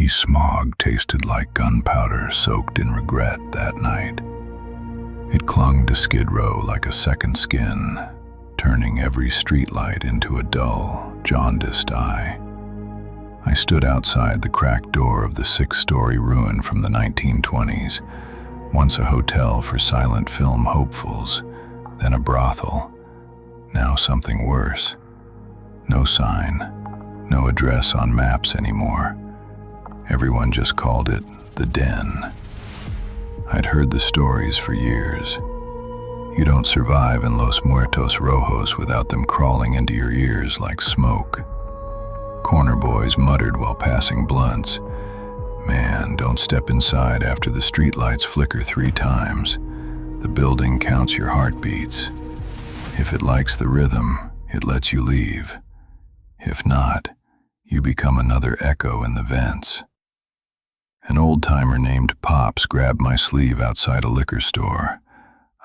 smog tasted like gunpowder soaked in regret that night. It clung to Skid Row like a second skin, turning every streetlight into a dull, jaundiced eye. I stood outside the cracked door of the 6-story ruin from the 1920s, once a hotel for silent film hopefuls, then a brothel, now something worse. No sign, no address on maps anymore. Everyone just called it the Den. I'd heard the stories for years. You don't survive in Los Muertos Rojos without them crawling into your ears like smoke. Corner boys muttered while passing blunts, "Man, don't step inside after the streetlights flicker 3 times. The building counts your heartbeats. If it likes the rhythm, it lets you leave. If not, you become another echo in the vents." An old-timer named Pops grabbed my sleeve outside a liquor store,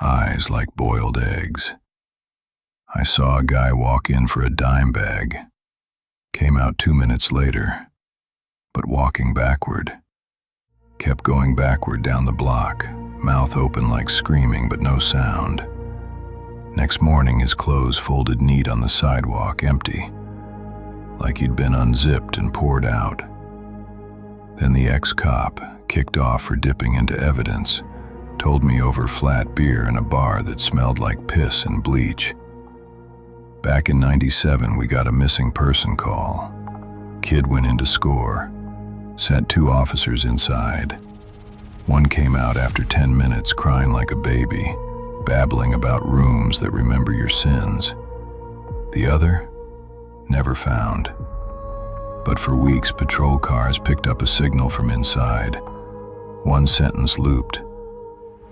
eyes like boiled eggs. I saw a guy walk in for a dime bag, came out 2 minutes later, but walking backward. Kept going backward down the block, mouth open like screaming but no sound. Next morning his clothes folded neat on the sidewalk, empty, like he'd been unzipped and poured out. Then the ex-cop, kicked off for dipping into evidence, told me over flat beer in a bar that smelled like piss and bleach. Back in '97 we got a missing person call. Kid went in to score, sent 2 officers inside. One came out after 10 minutes crying like a baby, babbling about rooms that remember your sins. The other? Never found. But for weeks patrol cars picked up a signal from inside. One sentence looped.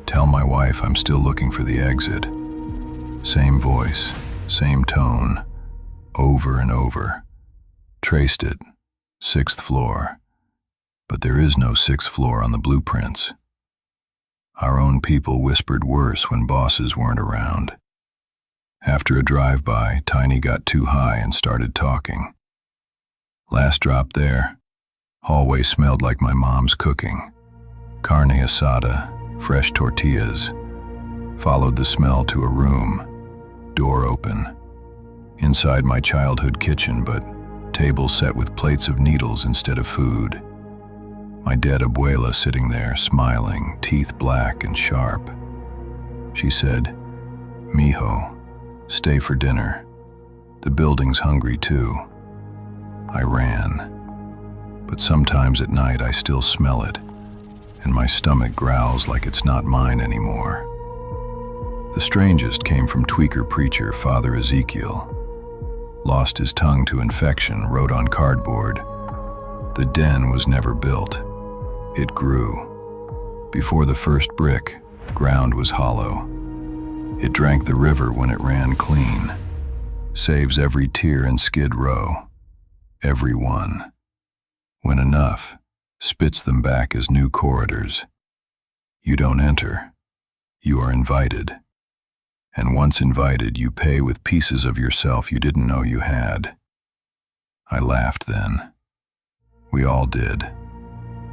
"Tell my wife I'm still looking for the exit." Same voice, same tone, over and over. Traced it, 6th floor. But there is no 6th floor on the blueprints. Our own people whispered worse when bosses weren't around. After a drive-by, Tiny got too high and started talking. Last drop there. Hallway smelled like my mom's cooking. Carne asada, fresh tortillas. Followed the smell to a room. Door open. Inside my childhood kitchen, but table set with plates of needles instead of food. My dead abuela sitting there, smiling, teeth black and sharp. She said, "Mijo, stay for dinner. The building's hungry too." I ran. But sometimes at night I still smell it, and my stomach growls like it's not mine anymore. The strangest came from tweaker preacher Father Ezekiel. Lost his tongue to infection, wrote on cardboard, "The den was never built. It grew. Before the first brick, ground was hollow. It drank the river when it ran clean. Saves every tear in Skid Row. Every one. When enough, spits them back as new corridors. You don't enter. You are invited. And once invited, you pay with pieces of yourself you didn't know you had." I laughed then. We all did.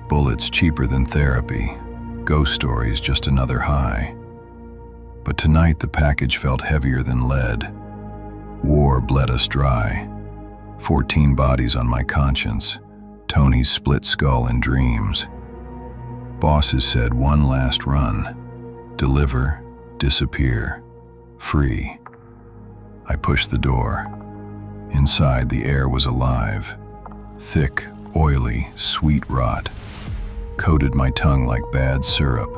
Bullets cheaper than therapy. Ghost stories just another high. But tonight the package felt heavier than lead. War bled us dry. 14 bodies on my conscience. Tony's split skull in dreams. Bosses said one last run. Deliver, disappear, free. I pushed the door. Inside the air was alive. Thick, oily, sweet rot. Coated my tongue like bad syrup.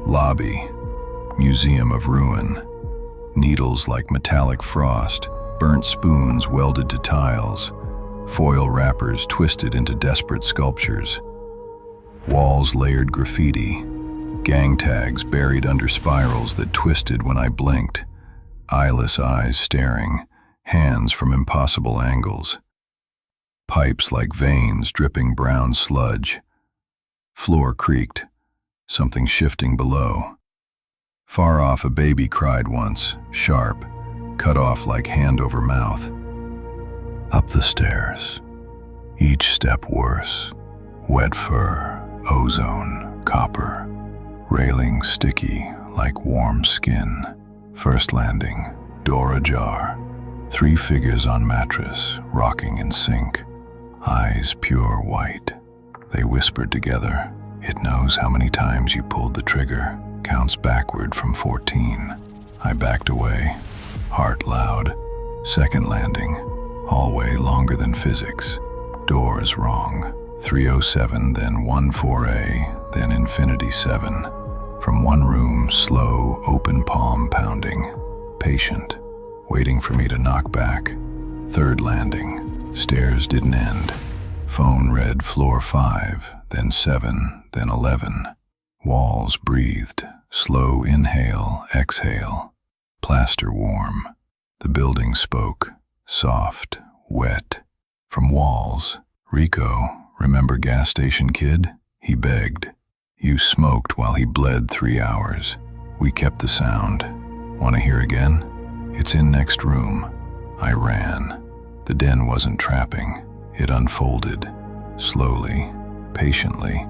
Lobby, museum of ruin. Needles like metallic frost. Burnt spoons welded to tiles. Foil wrappers twisted into desperate sculptures. Walls layered graffiti. Gang tags buried under spirals that twisted when I blinked. Eyeless eyes staring. Hands from impossible angles. Pipes like veins dripping brown sludge. Floor creaked. Something shifting below. Far off a baby cried once, sharp, cut off like hand over mouth. Up the stairs, each step worse, Wet fur, ozone, copper. Railing sticky like warm skin. First landing, door ajar. 3 figures on mattress, rocking in sync. Eyes pure white. They whispered together. It knows how many times you pulled the trigger. Counts backward from 14. I backed away. Heart loud. Second landing. Hallway longer than physics. Doors wrong. 307, then 14A, then Infinity 7. From one room, slow, open palm pounding. Patient. Waiting for me to knock back. Third landing. Stairs didn't end. Phone read floor 5, then 7, then 11. Walls breathed. Slow inhale, exhale. Plaster warm. The building spoke. Soft, wet. From walls, Rico, remember gas station kid? He begged. You smoked while he bled 3 hours. We kept the sound. Want to hear again? It's in next room. I ran. The den wasn't trapping. It unfolded. Slowly, patiently,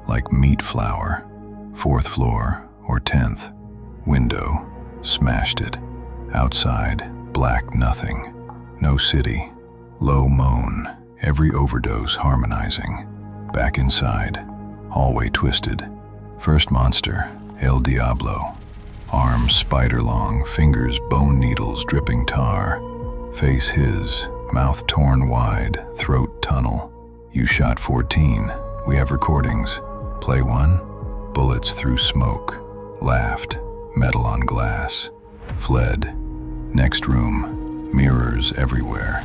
like meat flour. 4th floor or 10th. Window. Smashed it. Outside, black nothing. No city. Low moan. Every overdose harmonizing. Back inside. Hallway twisted. First monster, El Diablo. Arms spider-long, fingers bone needles dripping tar. Face his, mouth torn wide, throat tunnel. You shot 14. We have recordings. Play 1. Bullets through smoke. Laughed. Metal on glass. Fled. Next room. Mirrors everywhere.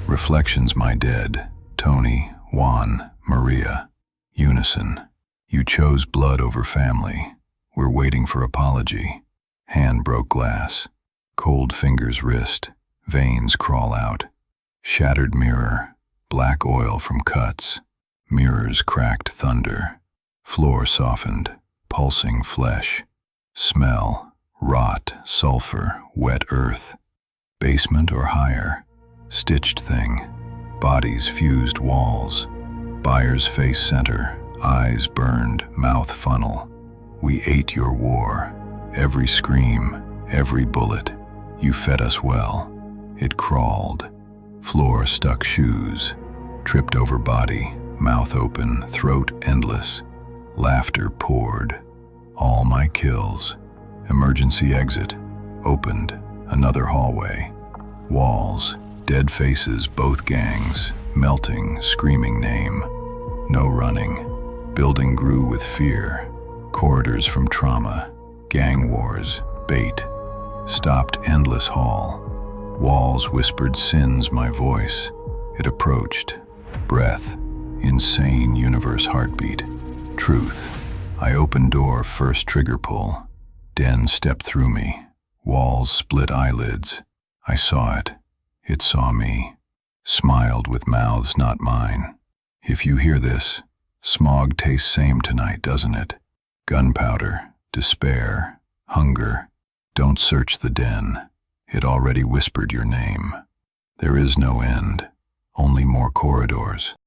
Reflections my dead. Tony, Juan, Maria. Unison. You chose blood over family. We're waiting for apology. Hand broke glass. Cold fingers wrist. Veins crawl out. Shattered mirror. Black oil from cuts. Mirrors cracked thunder. Floor softened. Pulsing flesh. Smell. Rot, sulfur, wet earth. Basement or higher. Stitched thing. Bodies fused walls. Buyer's face center. Eyes burned, mouth funnel. We ate your war. Every scream, every bullet. You fed us well. It crawled. Floor stuck shoes. Tripped over body, mouth open, throat endless. Laughter poured. All my kills. Emergency exit. Opened. Another hallway. Walls. Dead faces, both gangs. Melting, screaming name. No running. Building grew with fear. Corridors from trauma. Gang wars. Bait. Stopped endless hall. Walls whispered sins my voice. It approached. Breath. Insane universe heartbeat. Truth. I opened door, first trigger pull. Den stepped through me. Walls split eyelids. I saw it. It saw me. Smiled with mouths not mine. If you hear this, smog tastes same tonight, doesn't it? Gunpowder, despair, hunger. Don't search the den. It already whispered your name. There is no end, only more corridors.